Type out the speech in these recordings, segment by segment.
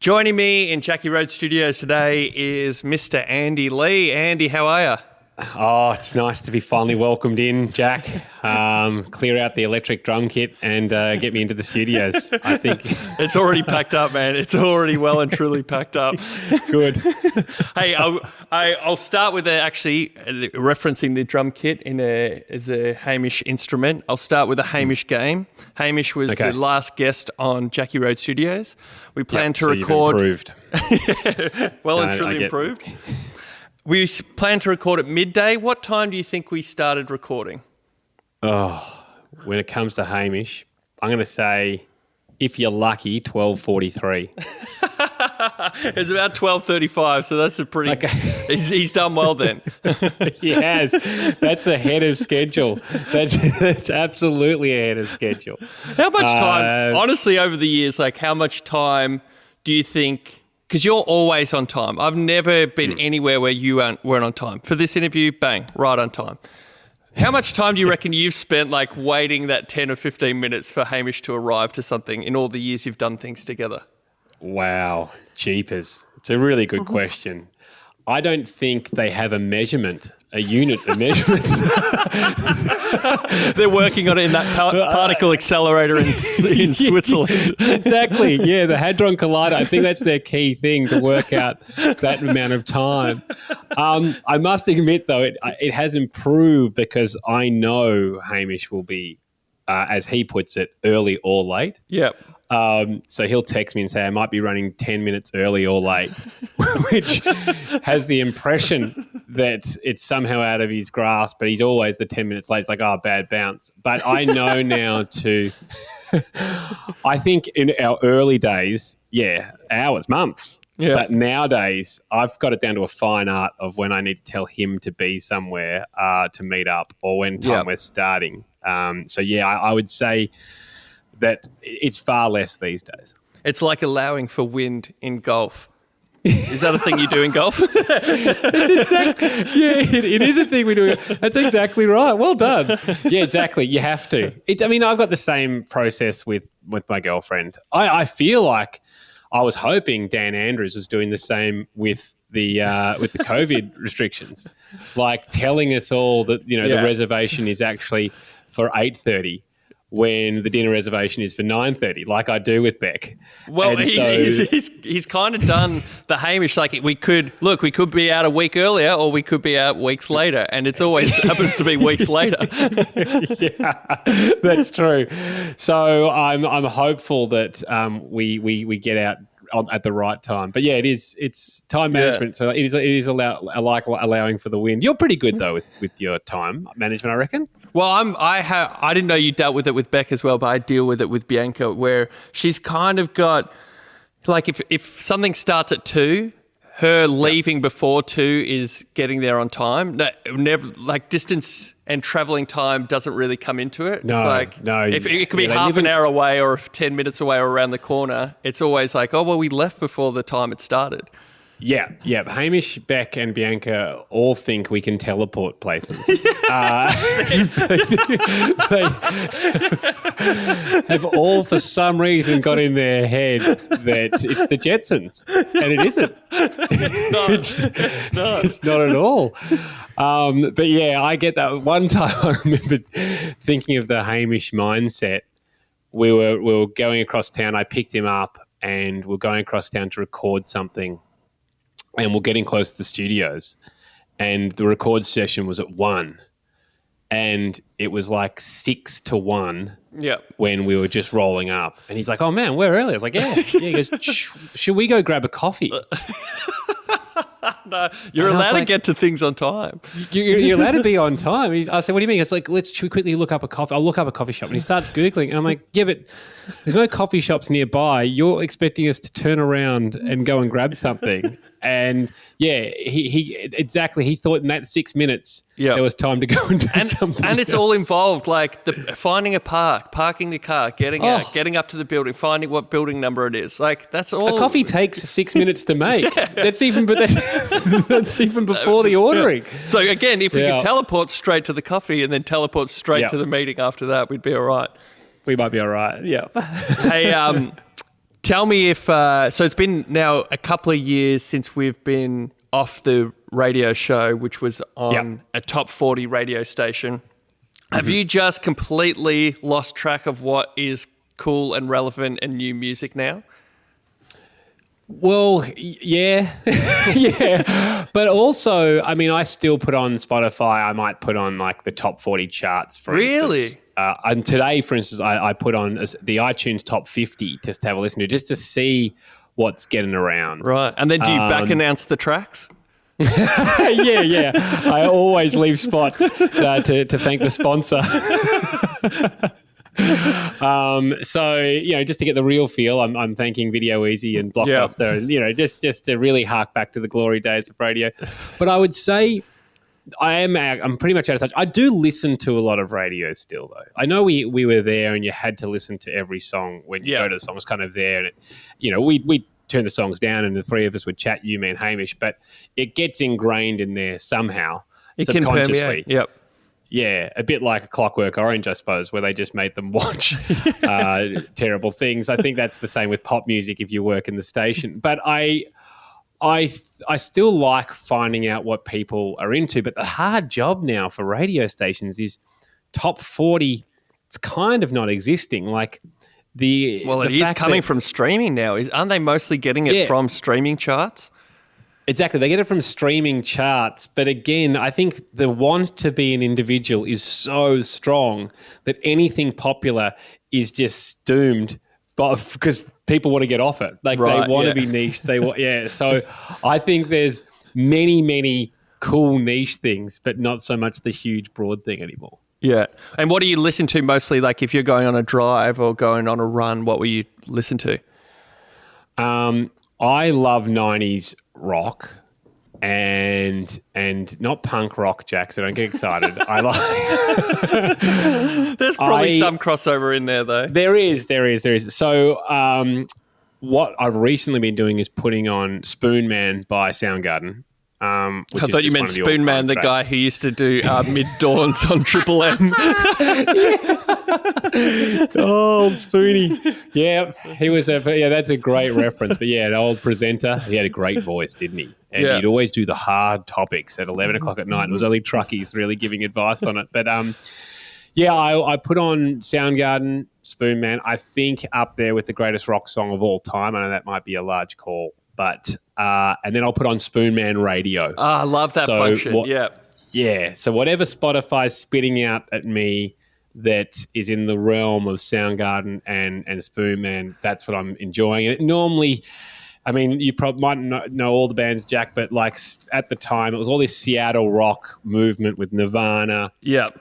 Joining me in Jacky Road Studios today is Mr. Andy Lee. Andy, how are you? Oh, it's nice to be finally welcomed in, Jack. Clear out the electric drum kit and get me into the studios. I think It's already packed up, man. It's already well and truly packed up. good. Hey, I'll start with actually referencing the drum kit as a Hamish instrument. I'll start with a Hamish game. Hamish was the last guest on Jacky Road Studios. We plan to record. You've improved. Well and truly improved. We plan to record at midday. What time do you think we started recording? Oh, when it comes to Hamish, I'm going to say, if you're lucky, 12:43. It's about 12:35, so that's a pretty. Okay. He's done well then. He has. That's ahead of schedule. That's absolutely ahead of schedule. How much time? Honestly, over the years, how much time do you think? Because you're always on time. I've never been anywhere where you weren't on time. For this interview, bang, right on time. How much time do you reckon you've spent waiting that 10 or 15 minutes for Hamish to arrive to something in all the years you've done things together? Wow, jeepers. It's a really good question. I don't think they have a unit of measurement. They're working on it in that particle accelerator in Switzerland. Exactly. Yeah, the Hadron Collider. I think that's their key thing to work out that amount of time. I must admit, though, it has improved because I know Hamish will be, as he puts it, early or late. Yep. So he'll text me and say, I might be running 10 minutes early or late, which has the impression that it's somehow out of his grasp, but he's always the 10 minutes late. It's like, oh, bad bounce. But I know now I think in our early days, hours, months. Yeah. But nowadays, I've got it down to a fine art of when I need to tell him to be somewhere to meet up or when we're starting. I would say that it's far less these days. It's like allowing for wind in golf. Is that a thing you do in golf? It is a thing we do. That's exactly right. Well done. Yeah, exactly. You have to. I've got the same process with my girlfriend. I feel like I was hoping Dan Andrews was doing the same with the COVID restrictions, telling us all that the reservation is actually for 8:30. When the dinner reservation is for 9:30, like I do with Beck. Well, he's kind of done the Hamish. We could be out a week earlier or we could be out weeks later, and it's always happens to be weeks later. Yeah, that's true. So I'm hopeful that we get out at the right time. But yeah, it's time management. So it is allowing for the wind. You're pretty good though with your time management, I reckon. Well, I didn't know you dealt with it with Beck as well, but I deal with it with Bianca, where she's kind of got if something starts at 2, her leaving before 2 is getting there on time. Never distance and traveling time doesn't really come into it. No, If it could be half an hour away or 10 minutes away or around the corner, it's always we left before the time it started. Yeah. Hamish, Beck, and Bianca all think we can teleport places. They have all, for some reason, got in their head that it's the Jetsons, and it isn't. It's not. It's not. It's not at all. But yeah, I get that. One time I remember thinking of the Hamish mindset. We were going across town. I picked him up, and we're going across town to record something. And we're getting close to the studios, and the record session was at 1, and it was 6 to 1 when we were just rolling up. And he's like, oh, man, we're early. I was like, yeah. He goes, should we go grab a coffee? No, you're allowed to get to things on time. You're allowed to be on time. I said, what do you mean? It's should we quickly look up a coffee? I'll look up a coffee shop. And he starts Googling. And I'm like, yeah, but there's no coffee shops nearby. You're expecting us to turn around and go and grab something. And he thought in that 6 minutes there was time to go and do something. And it's all involved, finding a parking the car, getting out, getting up to the building, finding what building number it is. That's all. A coffee takes 6 minutes to make. Yeah. That's even before the ordering. So again, if we could teleport straight to the coffee and then teleport straight to the meeting after that, we'd be all right. We might be all right. Yeah. Hey, Tell me if so. It's been now a couple of years since we've been off the radio show, which was on a top 40 radio station. Have you just completely lost track of what is cool and relevant and new music now? Well, yeah, yeah. But also, I mean, I still put on Spotify. I might put on like the top 40 charts, for instance. And today, for instance, I put on the iTunes top 50 just to have a listen to, just to see what's getting around. Right. And then do you back announce the tracks? Yeah. I always leave spots to thank the sponsor. So, you know, just to get the real feel, I'm thanking Video Easy and Blockbuster, and, you know, just to really hark back to the glory days of radio. But I would say I'm pretty much out of touch. I do listen to a lot of radio still, though. I know we were there, and you had to listen to every song when you go to the song. It was kind of there, and it, you know, we turn the songs down, and the three of us would chat, you, me, and Hamish. But it gets ingrained in there somehow, subconsciously. Can permeate. Yep. Yeah, a bit like a Clockwork Orange, I suppose, where they just made them watch terrible things. I think that's the same with pop music if you work in the station. But I still like finding out what people are into. But the hard job now for radio stations is top 40. It's kind of not existing. Like it is coming from streaming now. Aren't they mostly getting it from streaming charts? Exactly. They get it from streaming charts. But again, I think the want to be an individual is so strong that anything popular is just doomed because people want to get off it. Like they want to be niche. So I think there's many, many cool niche things, but not so much the huge broad thing anymore. Yeah. And what do you listen to mostly? Like if you're going on a drive or going on a run, what will you listen to? I love 90s rock and not punk rock, Jack, so don't get excited. I like There's probably some crossover in there though. There is. So what I've recently been doing is putting on Spoon Man by Soundgarden. I thought you meant Spoon Man, the guy who used to do mid-dawns on Triple M. Oh, Spoonie. Yeah, he was that's a great reference. But yeah, an old presenter. He had a great voice, didn't he? And he'd always do the hard topics at 11 o'clock at night. It was only truckies really giving advice on it. But I put on Soundgarden, Spoon Man, I think up there with the greatest rock song of all time. I know that might be a large call. But and then I'll put on Spoon Man Radio. I love that function. Yeah. So whatever Spotify's spitting out at me that is in the realm of Soundgarden and Spoon Man, that's what I'm enjoying. And normally, I mean, you probably might not know all the bands, Jack, but like at the time, it was all this Seattle rock movement with Nirvana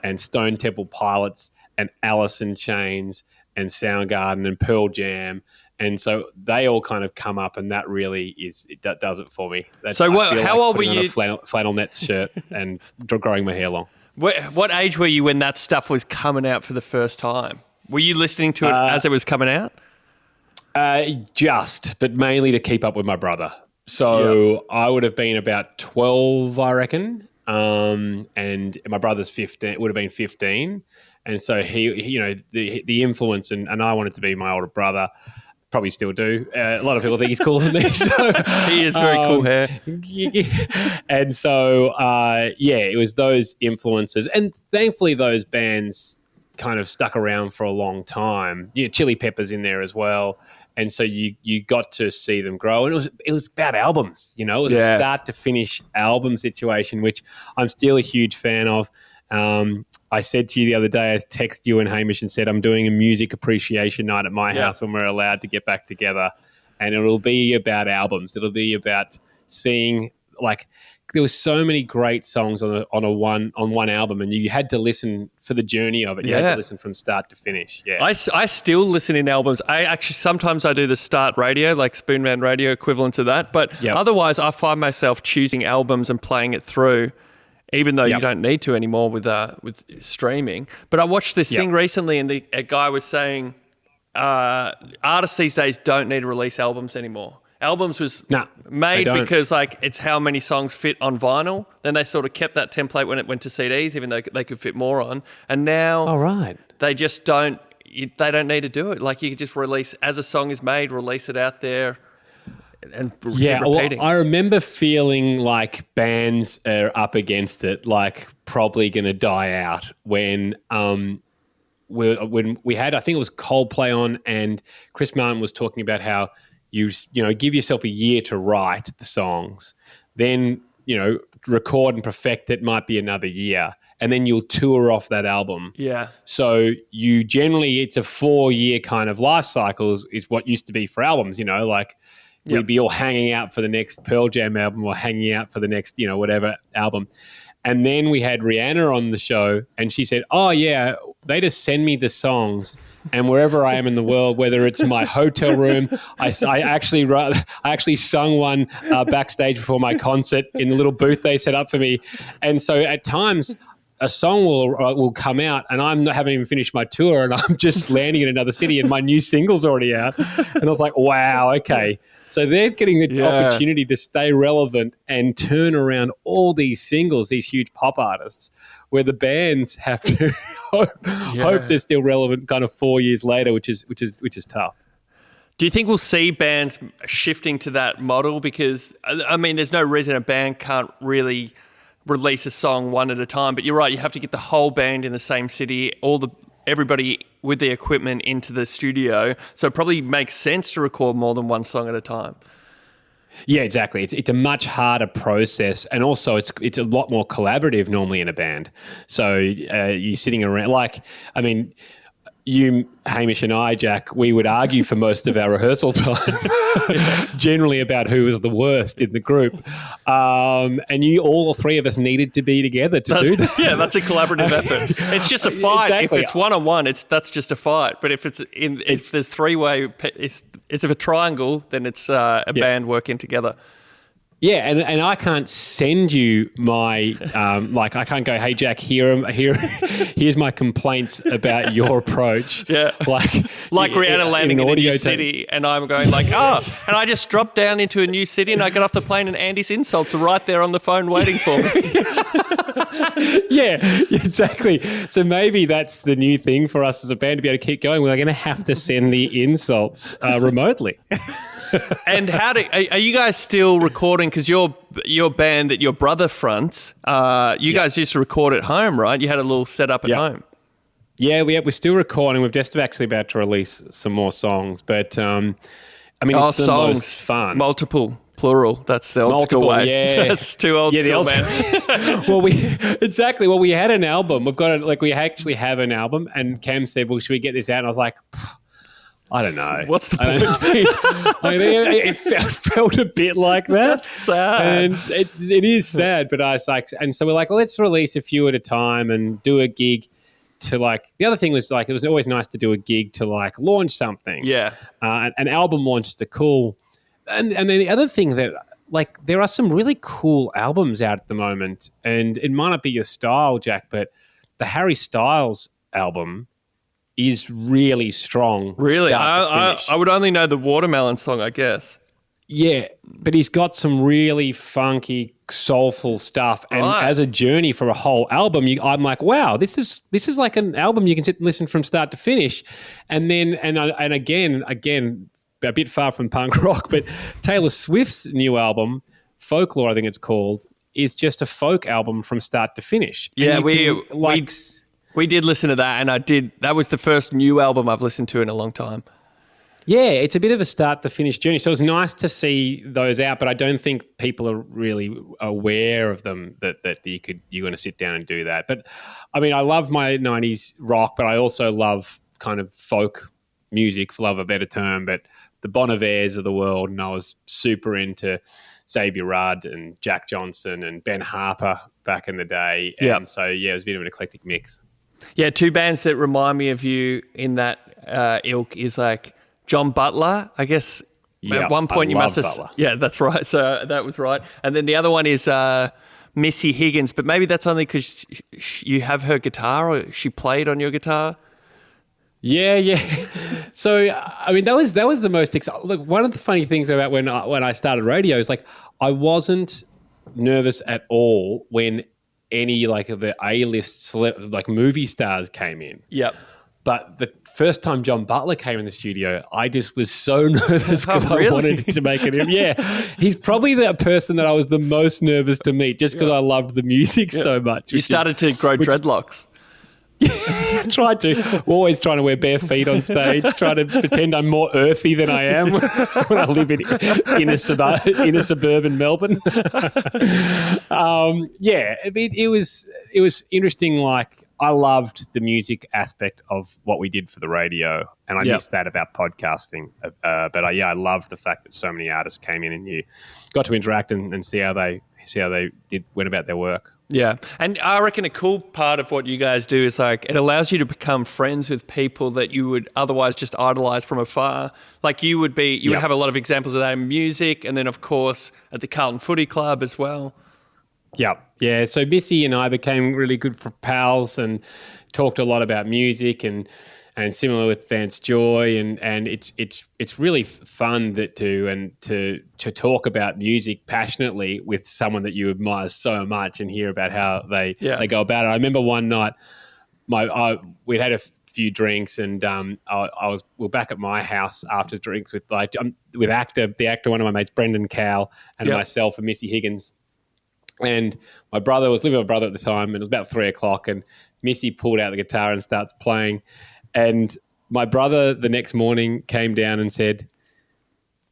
and Stone Temple Pilots and Alice in Chains and Soundgarden and Pearl Jam. And so they all kind of come up, and that really does it for me. How old were you? A flannel net shirt and growing my hair long. What age were you when that stuff was coming out for the first time? Were you listening to it as it was coming out? But mainly to keep up with my brother. So I would have been about 12, I reckon, and my brother's 15. Would have been 15, and so he the influence, and I wanted to be my older brother. Probably still do. A lot of people think he's cooler than me. So, he is very cool hair. And so, it was those influences. And thankfully, those bands kind of stuck around for a long time. Chili Peppers in there as well. And so you got to see them grow. And it was about albums, It was a start to finish album situation, which I'm still a huge fan of. I said to you the other day, I texted you and Hamish and said, I'm doing a music appreciation night at my house when we're allowed to get back together. And it'll be about albums. It'll be about seeing, like, there were so many great songs on one album, and you had to listen for the journey of it. You had to listen from start to finish. Yeah, I still listen in albums. Sometimes I do the start radio, like Spoon Man Radio, equivalent to that. But otherwise, I find myself choosing albums and playing it through, even though you don't need to anymore with streaming. But I watched this thing recently, and a guy was saying artists these days don't need to release albums anymore. Albums was made because it's how many songs fit on vinyl. Then they sort of kept that template when it went to CDs, even though they could fit more on. And now they just don't. they don't need to do it. Like you could just release, as a song is made, release it out there and keep repeating. Well, I remember feeling like bands are up against it, like probably going to die out when we had, I think it was Coldplay on, and Chris Martin was talking about how you give yourself a year to write the songs, then record and perfect it, might be another year, and then you'll tour off that album. Yeah. So you generally, it's a 4-year kind of life cycle is what used to be for albums, like we'd be all hanging out for the next Pearl Jam album or hanging out for the next, whatever album. And then we had Rihanna on the show, and she said, oh, yeah, they just send me the songs, and wherever I am in the world, whether it's my hotel room, I actually sung one backstage before my concert in the little booth they set up for me. And so at times a song will come out, and haven't even finished my tour, and I'm just landing in another city, and my new single's already out. And I was like, wow, okay. So they're getting the opportunity to stay relevant and turn around all these singles, these huge pop artists, where the bands have to hope they're still relevant kind of 4 years later, which is tough. Do you think we'll see bands shifting to that model? Because, I mean, there's no reason a band can't really release a song one at a time, but you're right, you have to get the whole band in the same city, everybody with the equipment into the studio, so it probably makes sense to record more than one song at a time. Yeah, exactly. It's a much harder process, and also it's a lot more collaborative normally in a band. So you're sitting around, you, Hamish, and I, Jack, we would argue for most of our rehearsal time, generally about who was the worst in the group. And all three of us needed to be together to do that. Yeah, that's a collaborative effort. It's just a fight. Exactly. If it's one-on-one, that's just a fight. But if if there's three-way, it's a triangle, then it's a band working together. Yeah, and I can't send you my I can't go, hey Jack, here's my complaints about your approach. Yeah, like Rihanna landing in a new city, and I'm going and I just dropped down into a new city, and I get off the plane, and Andy's insults are right there on the phone waiting for me. Yeah, exactly. So maybe that's the new thing for us as a band, to be able to keep going. We're going to have to send the insults remotely. And are you guys still recording? Because your band that your brother fronts, you guys used to record at home, right? You had a little setup at home. Yeah, we're still recording. We're just actually about to release some more songs, but it's the most fun. Multiple, plural. That's the old school way. Yeah, that's too old school, man. Well, we had an album. We actually have an album, and Cam said, "Well, should we get this out?" And I was like, I don't know. What's the point? It felt a bit like that. That's sad. And it is sad, but I was like, and so we're like, let's release a few at a time and do a gig to the other thing was it was always nice to do a gig to launch something. Yeah. An album launches are cool. And then the other thing that there are some really cool albums out at the moment, and it might not be your style, Jack, but the Harry Styles album is really strong. Really? I would only know the Watermelon song, I guess. Yeah, but he's got some really funky, soulful stuff. And as a journey for a whole album, I'm like, wow, this is like an album you can sit and listen from start to finish. And then, and again, a bit far from punk rock, but Taylor Swift's new album, Folklore, I think it's called, is just a folk album from start to finish. Yeah, we did listen to that, and that was the first new album I've listened to in a long time. Yeah, it's a bit of a start to finish journey. So it's nice to see those out, but I don't think people are really aware of them, that you're going to sit down and do that. But I mean, I love my 90s rock, but I also love kind of folk music, for love of a better term, but the Bon Ivers of the world, and I was super into Xavier Rudd and Jack Johnson and Ben Harper back in the day. And so, it was a bit of an eclectic mix. Yeah, two bands that remind me of you in that ilk is John Butler, I guess. At one point you must have... Butler. Yeah, that's right. So that was right. And then the other one is Missy Higgins, but maybe that's only because you have her guitar, or she played on your guitar. Yeah. So, I mean, that was the most exciting. Look, one of the funny things about when I started radio is I wasn't nervous at all when any of the A-list movie stars came in. Yep. But the first time John Butler came in the studio, I just was so nervous because I wanted to make it him. Yeah, he's probably that person that I was the most nervous to meet just because I loved the music so much. You started to grow dreadlocks. I tried to. Always trying to wear bare feet on stage, trying to pretend I'm more earthy than I am when I live in a suburban Melbourne. It was interesting. Like, I loved the music aspect of what we did for the radio, and I missed that about podcasting. I loved the fact that so many artists came in and you got to interact and see how they went about their work. Yeah. And I reckon a cool part of what you guys do is like it allows you to become friends with people that you would otherwise just idolize from afar. Like you would have a lot of examples of that in music, and then of course at the Carlton Footy Club as well. Yeah. So Missy and I became really good pals and talked a lot about music and similar with Vance Joy and it's really fun to talk about music passionately with someone that you admire so much and hear about how they go about it. I remember one night we'd had a few drinks and we were back at my house after drinks with one of my mates, Brendan Cowell, and myself and Missy Higgins. And my brother was living with my brother at the time, and it was about 3:00, and Missy pulled out the guitar and starts playing. And my brother the next morning came down and said,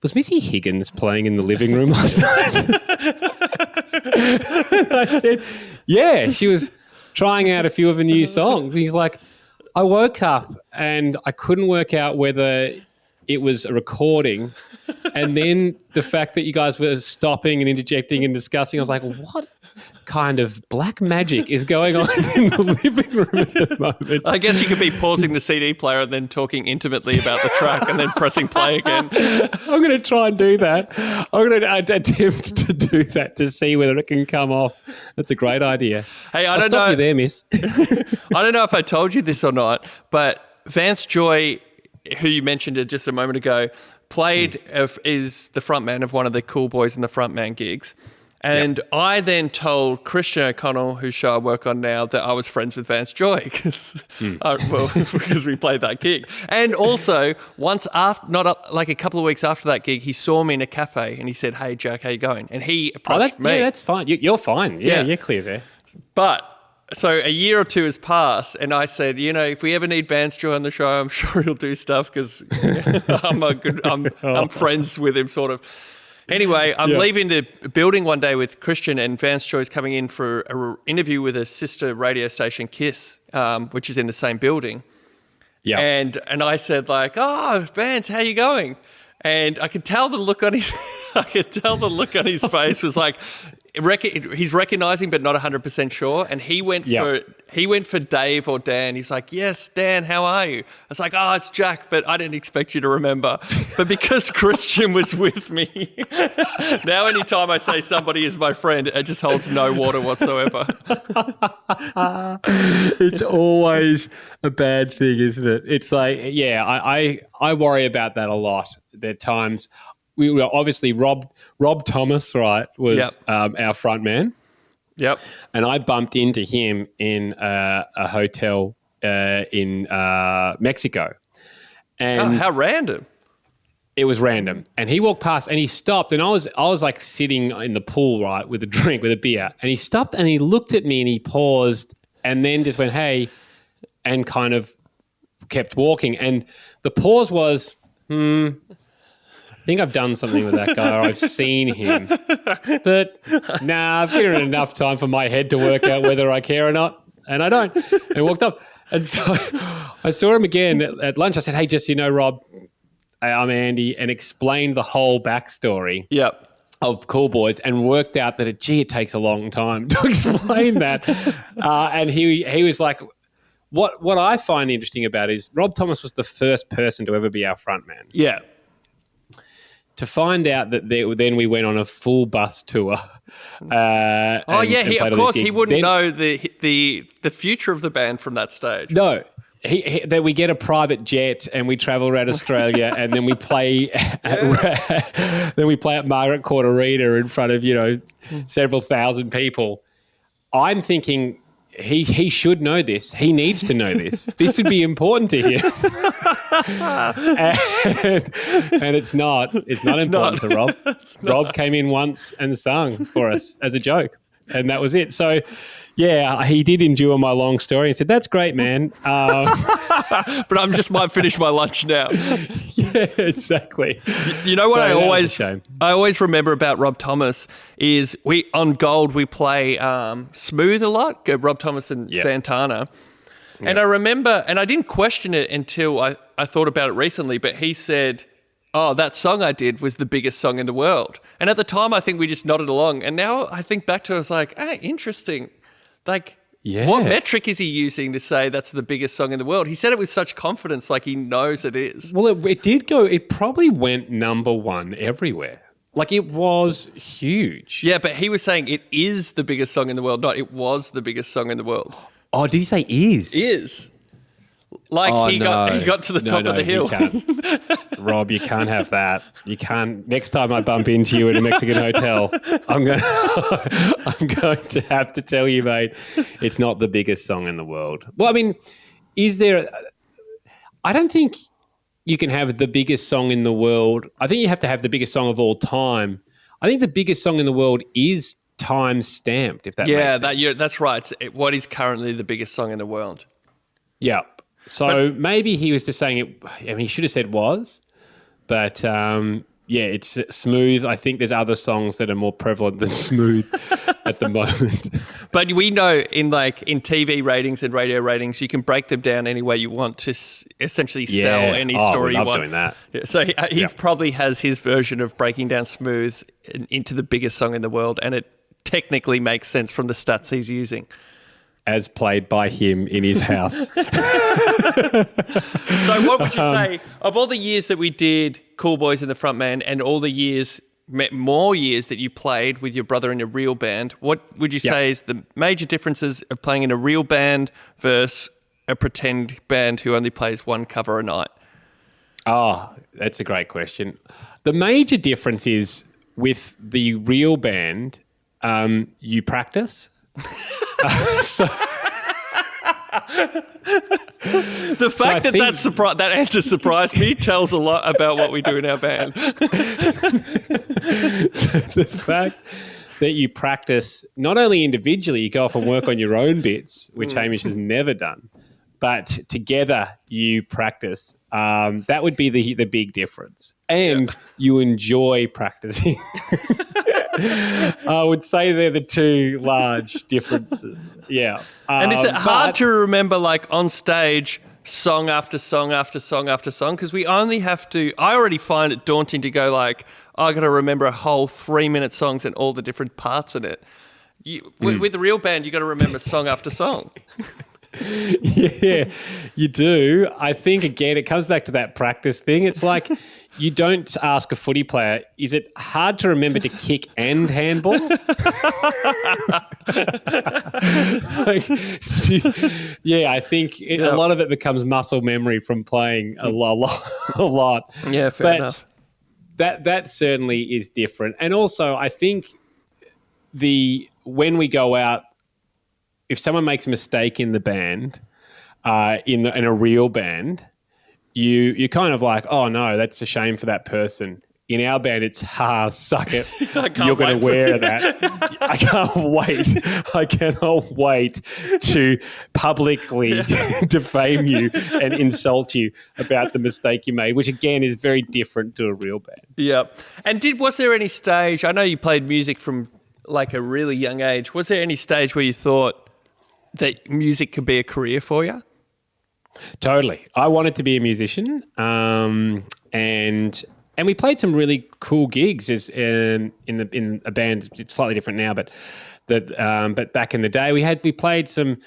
"Was Missy Higgins playing in the living room last night?" And I said, "Yeah, she was trying out a few of the new songs." He's like, "I woke up and I couldn't work out whether it was a recording. And then the fact that you guys were stopping and interjecting and discussing, I was like, what kind of black magic is going on in the living room at the moment?" I guess you could be pausing the CD player and then talking intimately about the track and then pressing play again. I'm going to try and do that. I'm going to attempt to do that to see whether it can come off. That's a great idea. Hey, I'll stop you there, miss. I don't know if I told you this or not, but Vance Joy, who you mentioned just a moment ago, is the frontman of one of the Coolboys And The Frontman gigs. And I then told Christian O'Connell, whose show I work on now, that I was friends with Vance Joy because we played that gig. And also, a couple of weeks after that gig, he saw me in a cafe and he said, "Hey, Jack, how you going?" And he approached me. Yeah, that's fine. You're fine. Yeah, you're clear there. But so a year or two has passed, and I said, if we ever need Vance Joy on the show, I'm sure he'll do stuff because I'm friends with him, sort of. Anyway, I'm leaving the building one day with Christian, and Vance Joy's coming in for an interview with a sister radio station, Kiss, which is in the same building. Yeah. And I said like, "Oh, Vance, how you going?" And I could tell the look on his face was like, he's recognizing but not 100% sure, and he went for Dave or Dan. He's like, "Yes, Dan, how are you?" I was like, "Oh, it's Jack, but I didn't expect you to remember." But because Christian was with me, now anytime I say somebody is my friend, it just holds no water whatsoever. It's always a bad thing, isn't it? It's like, I worry about that a lot. There are times we were obviously Rob Thomas, right, was our front man. Yep. And I bumped into him in a hotel in Mexico. And how random. It was random. And he walked past and he stopped, and I was like sitting in the pool, right, with a drink, with a beer. And he stopped and he looked at me and he paused and then just went, "Hey," and kind of kept walking. And the pause was, I think I've done something with that guy, or I've seen him. But I've given it enough time for my head to work out whether I care or not, and I don't. And walked up. And so I saw him again at lunch. I said, "Hey, just Rob, I'm Andy," and explained the whole backstory of Coolboys, and worked out that it takes a long time to explain that. And he was like, what I find interesting about it is Rob Thomas was the first person to ever be our frontman. Yeah. To find out that then we went on a full bus tour. Of course, he wouldn't know the future of the band from that stage. No, that we get a private jet and we travel around Australia, and then we play at Margaret Court Arena in front of several thousand people. I'm thinking he should know this. He needs to know this. This would be important to him. and it's not. It's not important to Rob. Rob came in once and sung for us as a joke, and that was it. So, yeah, he did endure my long story and said, "That's great, man." But I just might finish my lunch now. Yeah, exactly. You know what I always remember about Rob Thomas is on Gold we play Smooth a lot, Rob Thomas and Santana. And I remember, and I didn't question it until I thought about it recently, but he said, oh, that song I did was the biggest song in the world. And at the time, I think we just nodded along. And now I think back to it, I was like, hey, interesting. Like, what metric is he using to say that's the biggest song in the world? He said it with such confidence, like he knows it is. Well, it did go, it probably went number one everywhere. Like, it was huge. Yeah, but he was saying it is the biggest song in the world, not it was the biggest song in the world. Oh, did he say is? Is. Like he got to the top of the hill. Rob, you can't have that. You can't. Next time I bump into you in a Mexican hotel, I'm going to have to tell you, mate, it's not the biggest song in the world. Well, I mean, I don't think you can have the biggest song in the world. I think you have to have the biggest song of all time. I think the biggest song in the world is time stamped, if that makes sense. That's right. What is currently the biggest song in the world? Yeah. So maybe he was just saying it. I mean, he should have said was, but it's Smooth. I think there's other songs that are more prevalent than Smooth at the moment. But we know in TV ratings and radio ratings, you can break them down any way you want to essentially sell any story you want. Doing that. Yeah, so he probably has his version of breaking down Smooth into the biggest song in the world, and it technically makes sense from the stats he's using. As played by him in his house. So what would you say, of all the years that we did Coolboys and The Frontman and all the more years that you played with your brother in a real band, what would you say is the major differences of playing in a real band versus a pretend band who only plays one cover a night? Oh, that's a great question. The major difference is with the real band, you practice. The fact that answer surprised me tells a lot about what we do in our band. So the fact that you practice not only individually, you go off and work on your own bits, which Hamish has never done, but together you practice. That would be the big difference. And you enjoy practicing. I would say they're the two large differences. Yeah. And is it hard to remember, like, on stage, song after song after song after song? Because we only have to... I already find it daunting to go, like, I got to remember a whole 3-minute songs and all the different parts in it. With the real band, you got to remember song after song. Yeah, you do. I think, again, it comes back to that practice thing. It's like... You don't ask a footy player, is it hard to remember to kick and handball? A lot of it becomes muscle memory from playing a lot. Yeah, fair enough. That certainly is different. And also, I think when we go out, if someone makes a mistake in the band, in a real band, you're kind of like, oh no, that's a shame for that person. In our band, it's suck it. You're going to wear that. I can't wait. I cannot wait to publicly defame you and insult you about the mistake you made, which again is very different to a real band. Yeah. And was there any stage? I know you played music from like a really young age. Was there any stage where you thought that music could be a career for you? Totally. I wanted to be a musician, and we played some really cool gigs in a band. It's slightly different now, but back in the day we played some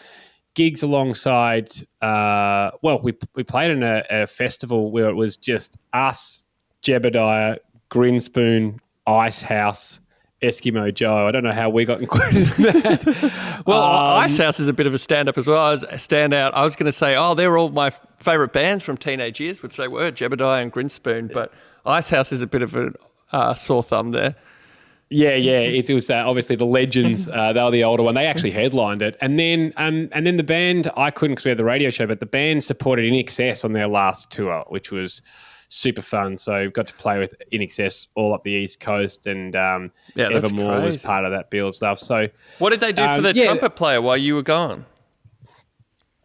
gigs alongside. We played in a festival where it was just us, Jebediah, Grinspoon, Icehouse, Eskimo Joe. I don't know how we got included in that. Well, Icehouse is a bit of a stand-up as well. As a standout, I was going to say, they're all my favourite bands from teenage years, which they were, Jebediah and Grinspoon, but Icehouse is a bit of a sore thumb there. Yeah. It was obviously the Legends. They were the older one. They actually headlined it, and then the band. I couldn't because we had the radio show, but the band supported In Excess on their last tour, which was super fun. So got to play with In Excess all up the East Coast, and Evermore was part of that bill stuff. So what did they do for the trumpet player while you were gone?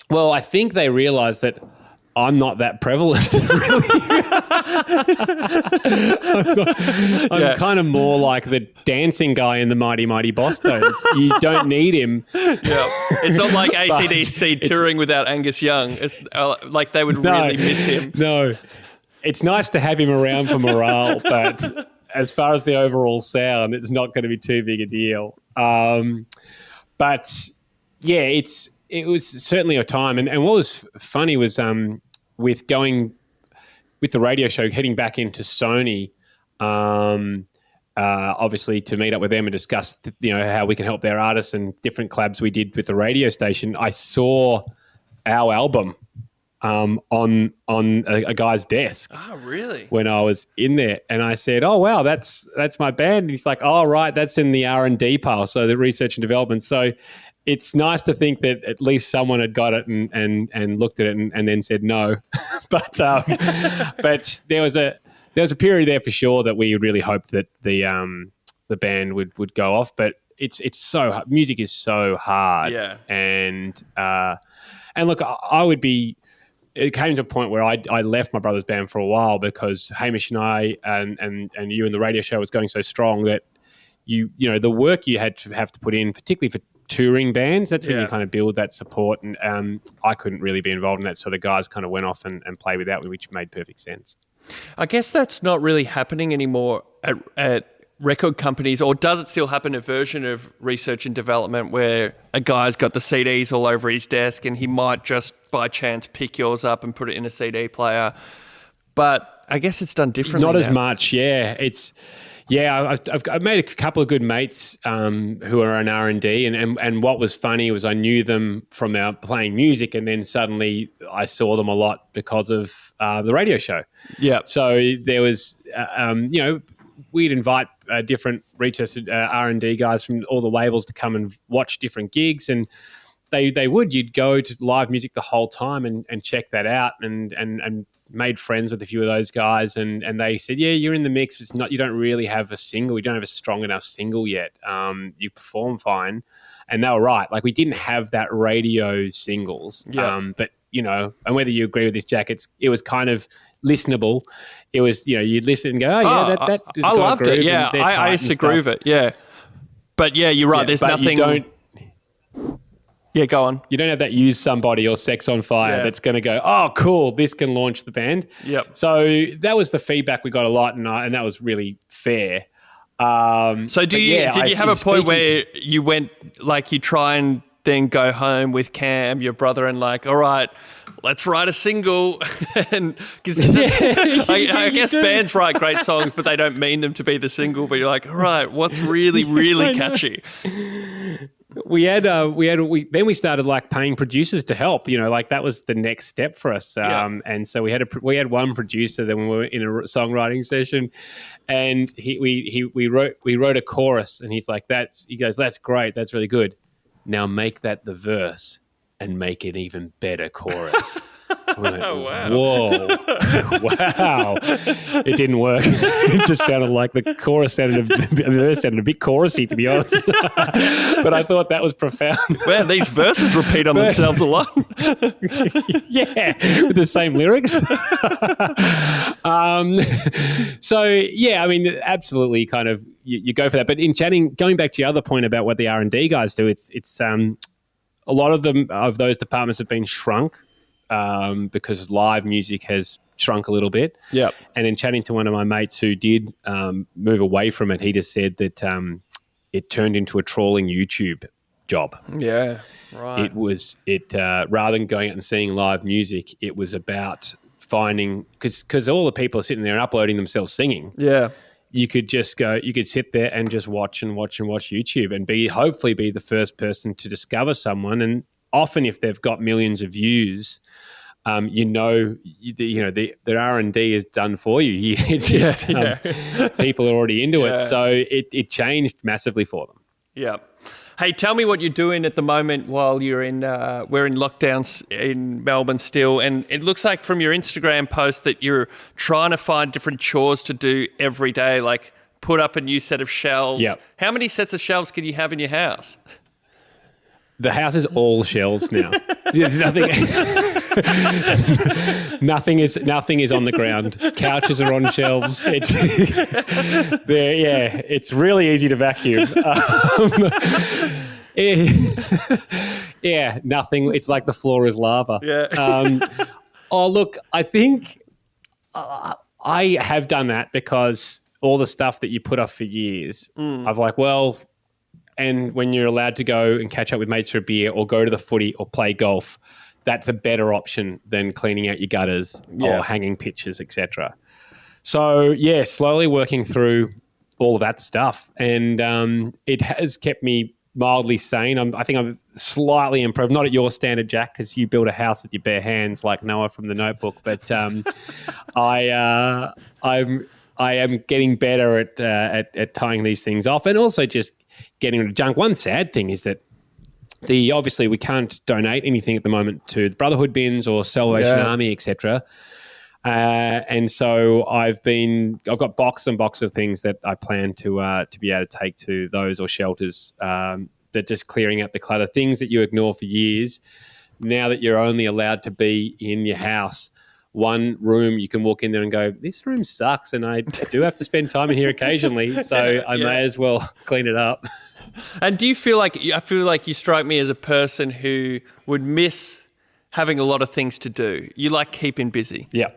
Well, I think they realised that I'm not that prevalent. I'm kind of more like the dancing guy in the Mighty Mighty Bosstones. You don't need him. Yeah, it's not like AC/DC touring without Angus Young. It's like they would really miss him. No, it's nice to have him around for morale, but as far as the overall sound, it's not going to be too big a deal. But yeah, it was certainly a time. And what was funny was with going with the radio show, heading back into Sony, obviously to meet up with them and discuss, how we can help their artists and different collabs we did with the radio station. I saw our album on a guy's desk. Oh, really? When I was in there, and I said, "Oh, wow, that's my band." And he's like, "Oh, right, that's in the R&D pile, so the research and development." So it's nice to think that at least someone had got it and looked at it and then said no. but there was a period there for sure that we really hoped that the band would go off. But it's so music is so hard. Yeah. And look, I would be. It came to a point where I left my brother's band for a while because Hamish and I and you and the radio show was going so strong that you the work you had to have to put in, particularly for touring bands, that's when you kind of build that support, and I couldn't really be involved in that, so the guys kind of went off and played without me, which made perfect sense. I guess that's not really happening anymore at record companies, or does it still happen, a version of research and development where a guy's got the CDs all over his desk and he might just by chance pick yours up and put it in a CD player? But I guess it's done differently Not now. as much, yeah. I've made a couple of good mates who are in R&D, and what was funny was I knew them from our playing music, and then suddenly I saw them a lot because of the radio show. Yeah. So there was, we'd invite different research R&D guys from all the labels to come and watch different gigs, and you'd go to live music the whole time and check that out, and made friends with a few of those guys, and they said, yeah, you're in the mix, but it's not, you don't really have a single, you don't have a strong enough single yet. You perform fine. And they were right. Like, we didn't have that radio singles. But, and whether you agree with this, Jack, it was kind of listenable. It was, you'd listen and go, oh, yeah, that is I loved it. Yeah, I used to groove it. Yeah. But yeah, you're right. There's nothing. Yeah, go on. You don't have that Use Somebody or Sex on Fire that's going to go, oh, cool, this can launch the band. Yep. So that was the feedback we got a lot, and that was really fair. So did you have a point where you went, like, you try and then go home with Cam, your brother, and like, all right, let's write a single? And because I guess bands write great songs, but they don't mean them to be the single. But you're like, all right, what's really, really catchy? Then we started like paying producers to help, like that was the next step for us. And so we had one producer that when we were in a songwriting session, and we wrote a chorus, and he's like, he goes, that's great. That's really good. Now make that the verse and make an even better chorus. Went, wow. Whoa. Wow. It didn't work. It just sounded like the verse sounded a bit chorusy, to be honest. But I thought that was profound. Man, these verses repeat on themselves a lot. Yeah, with the same lyrics. So, yeah, I mean, absolutely kind of you go for that. But in chatting, going back to your other point about what the R&D guys do, it's a lot of those departments have been shrunk. Because live music has shrunk a little bit. Yeah. And in chatting to one of my mates who did move away from it, he just said that it turned into a trawling YouTube job. Yeah, right. It was rather than going out and seeing live music, it was about finding, because all the people are sitting there and uploading themselves singing. Yeah. You could sit there and just watch YouTube and hopefully be the first person to discover someone. And often if they've got millions of views, the R&D is done for you. People are already into it. So it changed massively for them. Yeah. Hey, tell me what you're doing at the moment while you're in. We're in lockdowns in Melbourne still, and it looks like from your Instagram post that you're trying to find different chores to do every day, like put up a new set of shelves. Yep. How many sets of shelves can you have in your house? The house is all shelves now. There's nothing. nothing is on the ground. Couches are on shelves. It's really easy to vacuum. Nothing. It's like the floor is lava. Yeah. Look, I think I have done that because all the stuff that you put off for years, I've like, well. And when you're allowed to go and catch up with mates for a beer or go to the footy or play golf, that's a better option than cleaning out your gutters or hanging pictures, etc. So, slowly working through all of that stuff. And it has kept me mildly sane. I think I'm slightly improved, not at your standard, Jack, because you built a house with your bare hands like Noah from The Notebook. But I am getting better at tying these things off and also just getting rid of junk. One sad thing is that obviously we can't donate anything at the moment to the Brotherhood bins or Salvation Army, etc. And so I've got box and box of things that I plan to be able to take to those or shelters. That just clearing out the clutter, things that you ignore for years. Now that you're only allowed to be in your house, one room, you can walk in there and go, this room sucks, and I do have to spend time in here occasionally, so I may as well clean it up. And do you feel like, I feel like you strike me as a person who would miss having a lot of things to do. You like keeping busy. Yeah,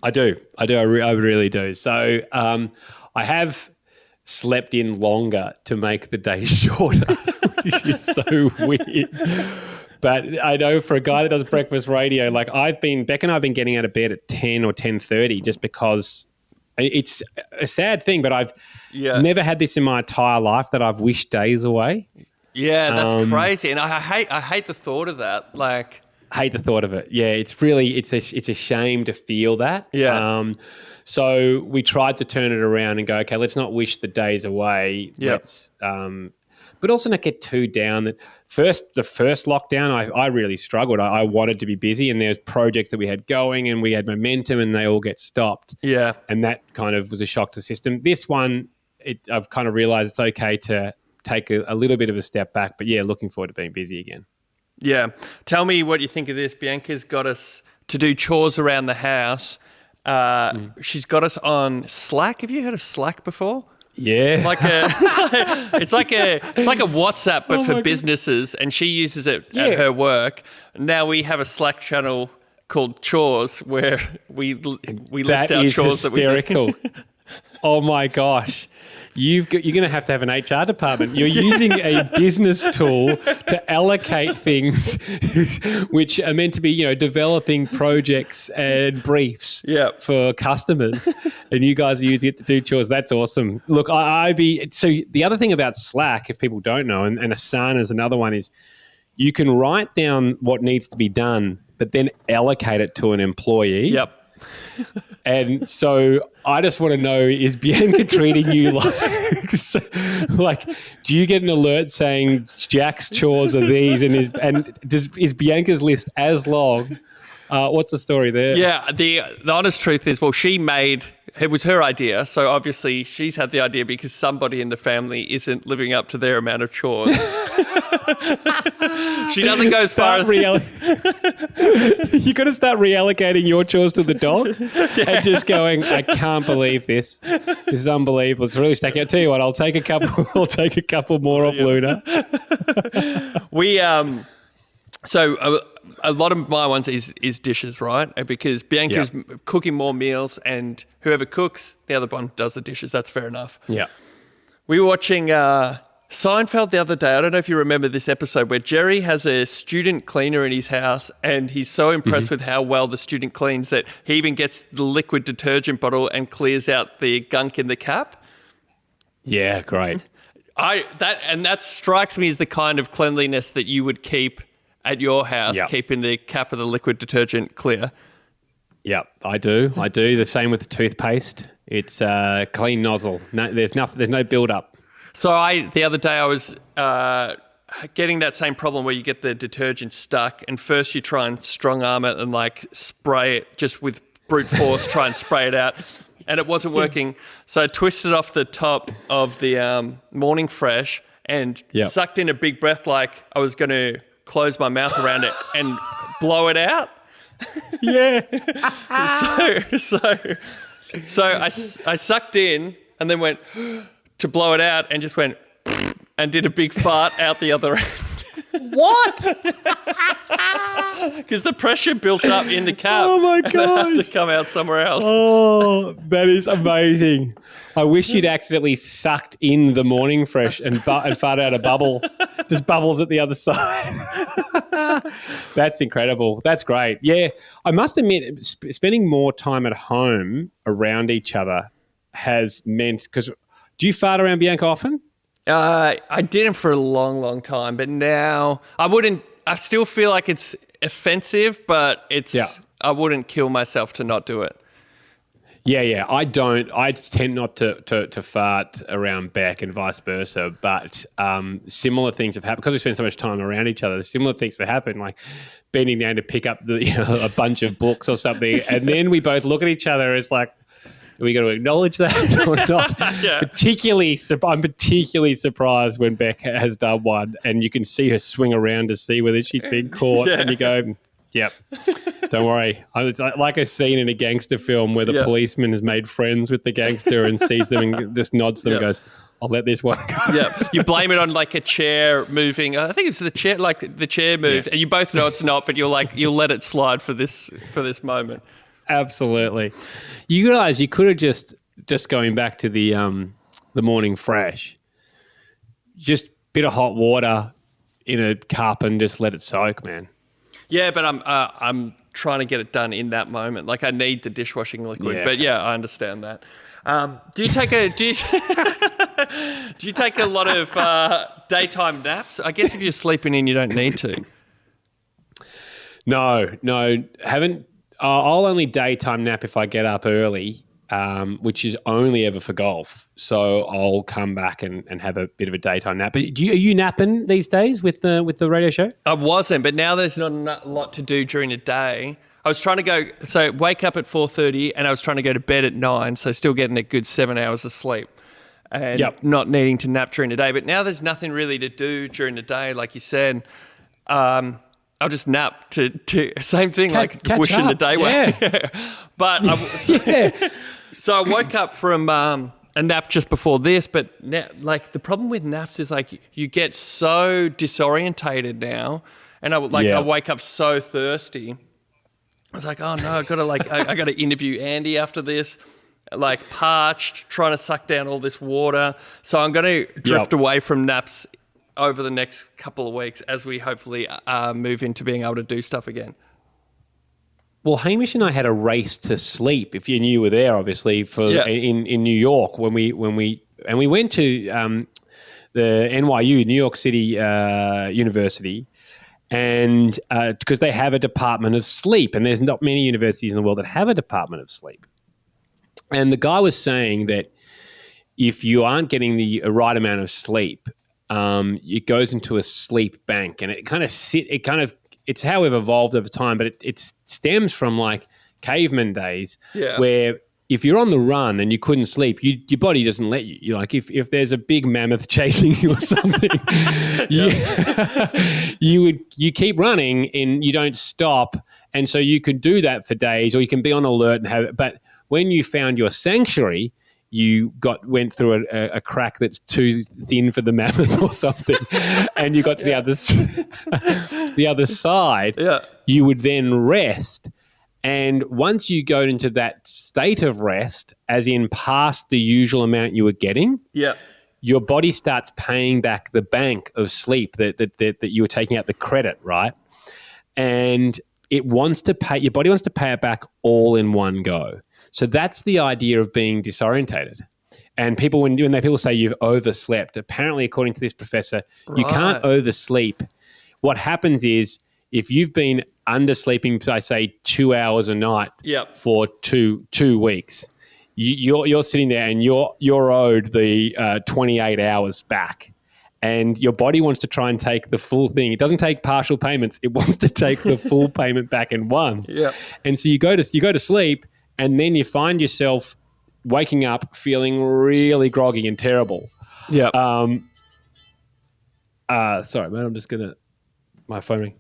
I do. I really do. So I have slept in longer to make the day shorter, which is so weird. But I know for a guy that does breakfast radio, like Beck and I have been getting out of bed at 10 or 10:30 just because it's a sad thing, but I've never had this in my entire life that I've wished days away. Yeah, that's crazy. And I hate the thought of that. Like, hate the thought of it. Yeah, it's a shame to feel that. Yeah. So we tried to turn it around and go, okay, let's not wish the days away. Yep. Let's but also not get too down. The first lockdown, I really struggled. I wanted to be busy, and there's projects that we had going, and we had momentum, and they all get stopped. Yeah, and that kind of was a shock to the system. This one, I've kind of realised it's okay to take a little bit of a step back. But looking forward to being busy again. Yeah, tell me what you think of this. Bianca's got us to do chores around the house. She's got us on Slack. Have you heard of Slack before? Yeah, it's like a WhatsApp but for businesses, and she uses it at her work. Now we have a Slack channel called Chores where we list our chores hysterical. That we do. Oh my gosh. You're going to have an HR department. You're using a business tool to allocate things which are meant to be, developing projects and briefs for customers. And you guys are using it to do chores. That's awesome. Look, so the other thing about Slack, if people don't know, and Asana is another one, is you can write down what needs to be done, but then allocate it to an employee. Yep. And so I just want to know, is Bianca treating you like, do you get an alert saying Jack's chores are these, and is Bianca's list as long? What's the story there? Yeah, the honest truth is, it was her idea, so obviously she's had the idea because somebody in the family isn't living up to their amount of chores. She doesn't go as far as... You've got to start reallocating your chores to the dog and just going, I can't believe this. This is unbelievable. It's really stacking. I'll tell you what, I'll take a couple more off Luna. So a lot of my ones is dishes, right? Because Bianca's cooking more meals, and whoever cooks, the other one does the dishes. That's fair enough. Yeah. We were watching Seinfeld the other day. I don't know if you remember this episode where Jerry has a student cleaner in his house, and he's so impressed with how well the student cleans that he even gets the liquid detergent bottle and clears out the gunk in the cap. Yeah, great. That strikes me as the kind of cleanliness that you would keep at your house, Yep. keeping the cap of the liquid detergent clear. Yep, I do. The same with the toothpaste. It's a clean nozzle. No, there's no build up. So the other day I was getting that same problem where you get the detergent stuck, and first you try and strong arm it and like spray it just with brute force, try and spray it out, and it wasn't working. So I twisted off the top of the Morning Fresh and sucked in a big breath like I was going to close my mouth around it and blow it out. Yeah. So I sucked in and then went to blow it out and just went and did a big fart out the other end. What? Because the pressure built up in the cap. Oh my gosh. And it had to come out somewhere else. Oh, that is amazing. I wish you'd accidentally sucked in the Morning Fresh and farted out a bubble. Just bubbles at the other side. That's incredible. That's great. Yeah, I must admit, spending more time at home around each other has meant, because do you fart around Bianca often? I didn't for a long, long time, but now I still feel like it's offensive, but I wouldn't kill myself to not do it. Yeah. I don't. I tend not to fart around Beck and vice versa. But similar things have happened because we spend so much time around each other. Similar things have happened, like bending down to pick up a bunch of books or something, and then we both look at each other as like, are we going to acknowledge that or not? Yeah. I'm particularly surprised when Beck has done one, and you can see her swing around to see whether she's been caught, and you go, yep, don't worry. It's like a scene in a gangster film where the policeman has made friends with the gangster and sees them and just nods to them and goes, I'll let this one go. Yeah, you blame it on like a chair moving. I think it's the chair, like the chair moved, and you both know it's not, but you'll let it slide for this moment. Absolutely. You guys, you could have just going back to the Morning Fresh, just bit of hot water in a cup and just let it soak, man. Yeah, but I'm trying to get it done in that moment. Like I need the dishwashing liquid. Yeah, but yeah, I understand that. Do you take a lot of daytime naps? I guess if you're sleeping in, you don't need to. No, haven't. I'll only daytime nap if I get up early, which is only ever for golf. So I'll come back and have a bit of a daytime nap. But are you napping these days with the radio show? I wasn't, but now there's not a lot to do during the day. I was trying to wake up at 4:30 and I was trying to go to bed at 9, so still getting a good 7 hours of sleep and not needing to nap during the day. But now there's nothing really to do during the day, like you said. I'll just nap to same thing, like wishing the day away. But so I woke up from a nap just before this, but now, like the problem with naps is like you get so disorientated now, and I wake up so thirsty. I was like, oh no, I got to interview Andy after this, like parched, trying to suck down all this water. So I'm going to drift away from naps over the next couple of weeks as we hopefully move into being able to do stuff again. Well, Hamish and I had a race to sleep, if you were there, obviously, in New York when we went to the NYU, New York City University, and because they have a department of sleep, and there's not many universities in the world that have a department of sleep. And the guy was saying that if you aren't getting the right amount of sleep, it goes into a sleep bank, and it's how we've evolved over time, but it stems from like caveman days where if you're on the run and you couldn't sleep, your body doesn't let you. You're like, if there's a big mammoth chasing you or something, you keep running and you don't stop. And so you could do that for days, or you can be on alert and have it. But when you found your sanctuary, you went through a crack that's too thin for the mammoth or something, and you got to the other side. You would then rest, and once you go into that state of rest, as in past the usual amount you were getting, your body starts paying back the bank of sleep that you were taking out, the credit, right? And your body wants to pay it back all in one go. So that's the idea of being disorientated. And people, when people say you've overslept, apparently, according to this professor, you can't oversleep. What happens is if you've been undersleeping, I say 2 hours a night for two weeks, you're sitting there and you're owed the 28 hours back. And your body wants to try and take the full thing. It doesn't take partial payments. It wants to take the full payment back in one. Yeah. And so you go to sleep, and then you find yourself waking up feeling really groggy and terrible. Yeah. Sorry, man. I'm just my phone ring.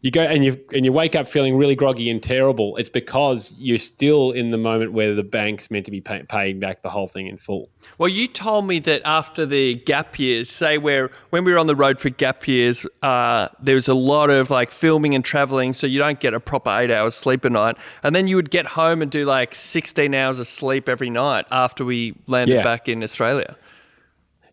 You go and you wake up feeling really groggy and terrible. It's because you're still in the moment where the bank's meant to be paying back the whole thing in full. Well, you told me that after the gap years, say when we were on the road for gap years, there was a lot of like filming and traveling, so you don't get a proper 8 hours sleep a night. And then you would get home and do like 16 hours of sleep every night after we landed back in Australia.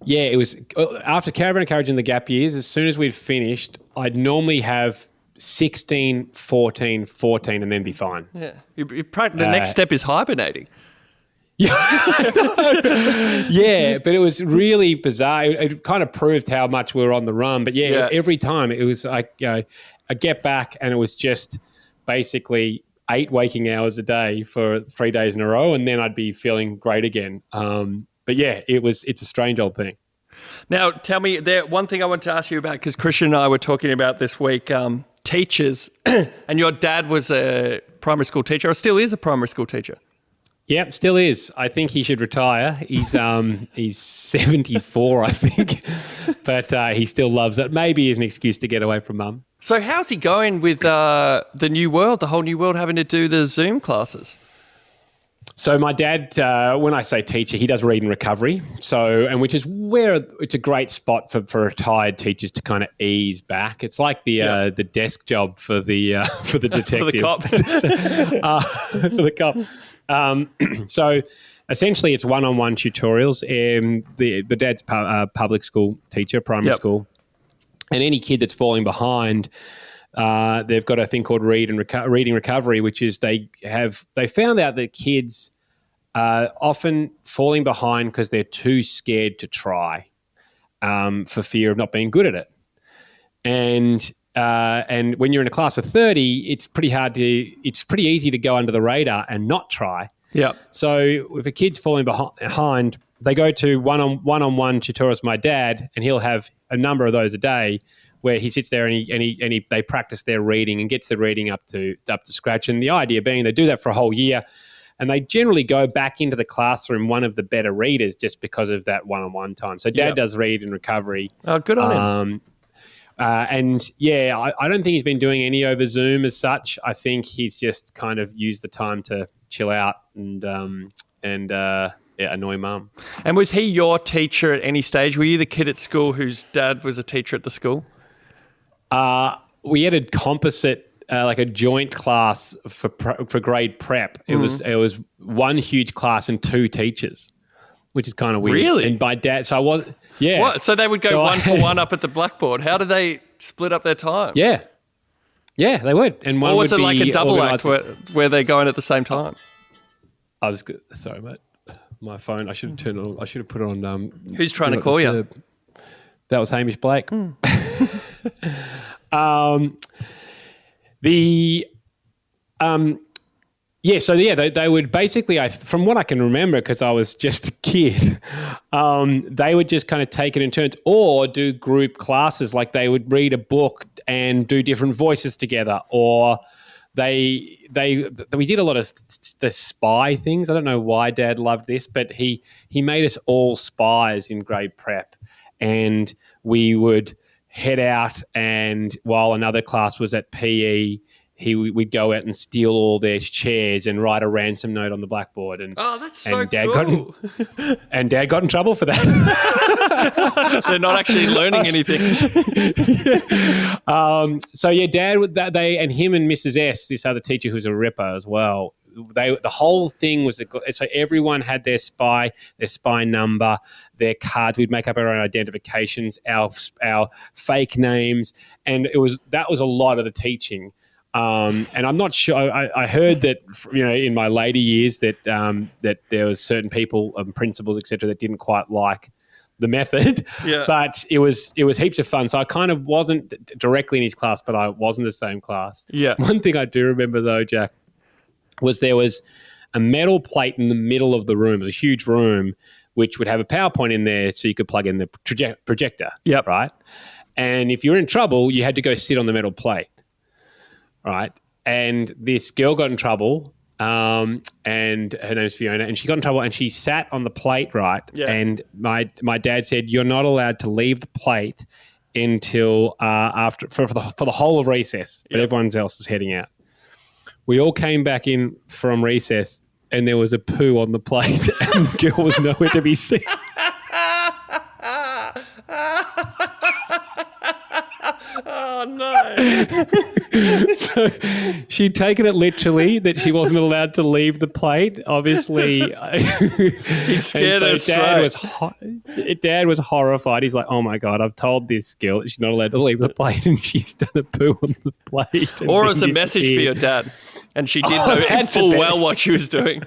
Yeah, it was after Caravan of Courage in the gap years, as soon as we'd finished, I'd normally have 16, 14, and then be fine. Yeah. The next step is hibernating. Yeah, but it was really bizarre. It kind of proved how much we were on the run. But every time it was like, I get back and it was just basically 8 waking hours a day for 3 days in a row, and then I'd be feeling great again. But yeah, it's a strange old thing. Now, tell me, one thing I want to ask you about, because Christian and I were talking about this week, teachers, and your dad was a primary school teacher, or still is a primary school teacher. Yep, still is. I think he should retire. He's 74, I think, but he still loves it. Maybe as an excuse to get away from mum. So how's he going with the new world, the whole new world, having to do the Zoom classes? So my dad, when I say teacher, he does read and recovery. And which is where it's a great spot for retired teachers to kind of ease back. It's like the desk job for the detective. For the cop. For the cop. So essentially it's one-on-one tutorials. The dad's public school teacher, primary school. And any kid that's falling behind, they've got a thing called reading recovery, which is they found out that kids are often falling behind because they're too scared to try for fear of not being good at it. And when you're in a class of 30, it's pretty easy to go under the radar and not try. Yeah. So if a kid's falling behind, they go to one-on-one tutorials with my dad, and he'll have a number of those a day, where he sits there and they practice their reading and gets the reading up to scratch. And the idea being they do that for a whole year, and they generally go back into the classroom one of the better readers just because of that one-on-one time. So Dad does read and recovery. Oh, good on him. And I don't think he's been doing any over Zoom as such. I think he's just kind of used the time to chill out and annoy mum. And was he your teacher at any stage? Were you the kid at school whose dad was a teacher at the school? We had a composite, like a joint class for grade prep. It was one huge class and 2 teachers, which is kind of weird. Really? And by dad, so I was, yeah. What? So they would go one for one up at the blackboard. How did they split up their time? Yeah, they would. And one or was would it like be a double act where they're going at the same time? I was good. Sorry, mate. My phone. I should have turned it on. I should have put it on. Who's trying to call you? That was Hamish Blake. They would basically, from what I can remember, because I was just a kid, they would just kind of take it in turns or do group classes. Like they would read a book and do different voices together, or we did a lot of the spy things. I don't know why Dad loved this, but he made us all spies in grade prep, and we would head out, and while another class was at PE, we'd go out and steal all their chairs and write a ransom note on the blackboard. And that's so cool. And Dad got in trouble for that. They're not actually learning anything. Dad and him and Mrs. S, this other teacher who's a ripper as well. The whole thing was so everyone had their spy number, their cards. We'd make up our own identifications, our fake names, and that was a lot of the teaching. And I'm not sure. I heard that in my later years that there was certain people, principals, etc., that didn't quite like the method, but it was heaps of fun. So I kind of wasn't directly in his class, but I was in the same class. Yeah. One thing I do remember though, Jack, was there was a metal plate in the middle of the room. It was a huge room, which would have a PowerPoint in there so you could plug in the projector. Yep. Right. And if you were in trouble, you had to go sit on the metal plate. Right. And this girl got in trouble. And her name's Fiona, and she got in trouble and she sat on the plate, right? Yeah. And my dad said, you're not allowed to leave the plate until after for the whole of recess, but everyone else is heading out. We all came back in from recess and there was a poo on the plate and the girl was nowhere to be seen. Oh, no. So she'd taken it literally that she wasn't allowed to leave the plate. Obviously, He'd scared her straight. Dad was horrified. He's like, "Oh my God, I've told this girl that she's not allowed to leave the plate, and she's done a poo on the plate." Or as a message for your dad, and she did know in full well what she was doing.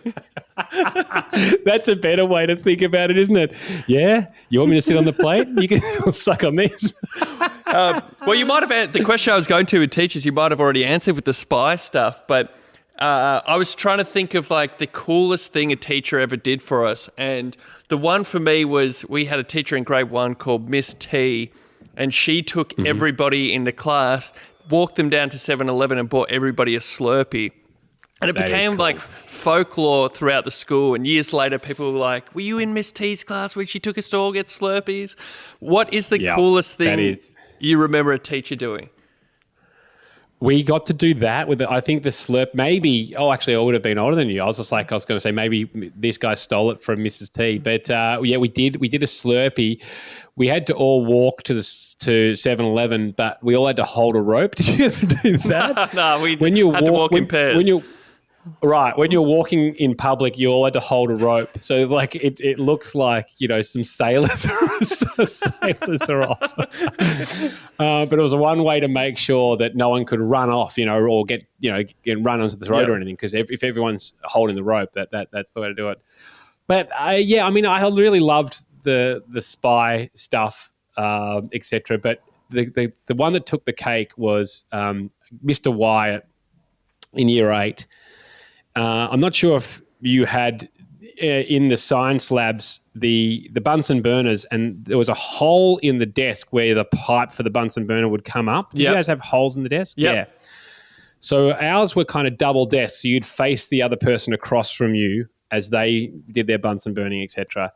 That's a better way to think about it, isn't it? Yeah, you want me to sit on the plate? You can suck on this. Well, you might have the question I was going to with teachers. You might have already answered with the spy stuff, but I was trying to think of like the coolest thing a teacher ever did for us, and the one for me was we had a teacher in grade 1 called Miss T, and she took everybody in the class, walked them down to 7-Eleven, and bought everybody a Slurpee. And it became like folklore throughout the school. And years later, people were like, were you in Miss T's class where she took us to all get Slurpees? What is the coolest thing you remember a teacher doing? We got to do that with, I think the Slurp, maybe, actually I would have been older than you. I was going to say maybe this guy stole it from Mrs. T. But we did a Slurpee. We had to all walk to 7-Eleven, but we all had to hold a rope. Did you ever do that? No, we had to walk in pairs. When you're walking in public, you all had to hold a rope. So like it looks like, some sailors are off. But it was one way to make sure that no one could run off, or get run onto the road or anything. Because if everyone's holding the rope, that's the way to do it. But I really loved the spy stuff, etc. But the one that took the cake was Mr. Wyatt in year 8. I'm not sure if you had in the science labs the Bunsen burners, and there was a hole in the desk where the pipe for the Bunsen burner would come up. Did you guys have holes in the desk? Yep. Yeah. So ours were kind of double desks, so you'd face the other person across from you as they did their Bunsen burning, etc.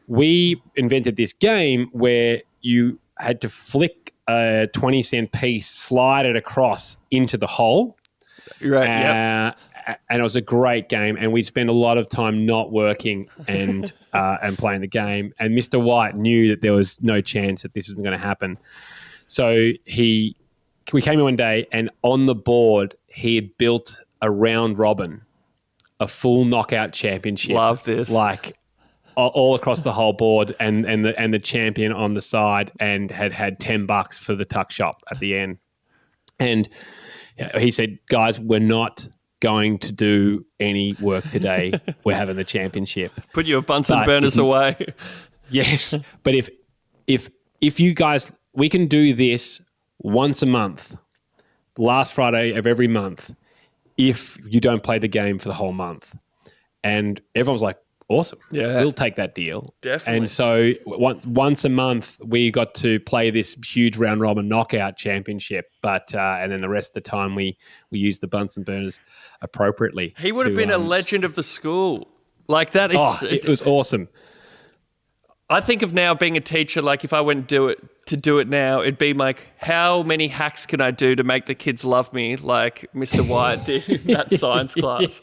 We invented this game where you had to flick a 20-cent piece, slide it across into the hole. Right. And it was a great game, and we'd spend a lot of time not working and playing the game. And Mr. White knew that there was no chance that this was going to happen. So we came in one day, and on the board he had built a round robin, a full knockout championship. Love this. Like all across the whole board, and the champion on the side, and had $10 for the tuck shop at the end. And he said, "Guys, we're not going to do any work today. We're having the championship. Put your Bunsen burners away." Yes, but if you guys, we can do this once a month, last Friday of every month, if you don't play the game for the whole month. And everyone's like, awesome. Yeah, we'll take that deal. Definitely. And so once a month, we got to play this huge round robin knockout championship. But and then the rest of the time, we used the Bunsen burners appropriately. He would have been a legend of the school. Like that is. It was awesome. I think of now being a teacher, like if I went to do it now, it'd be like, how many hacks can I do to make the kids love me like Mr. Wyatt did in that science class?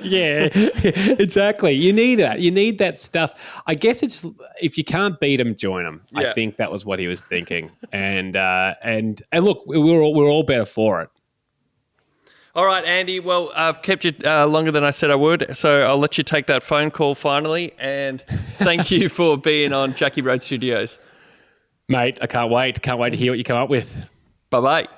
Yeah, exactly. You need that. You need that stuff. I guess it's, if you can't beat them, join them. Yeah. I think that was what he was thinking. And look, we're all better for it. All right, Andy. Well, I've kept you longer than I said I would, so I'll let you take that phone call finally. And thank you for being on Jacky Road Studios. Mate, I can't wait. Can't wait to hear what you come up with. Bye-bye.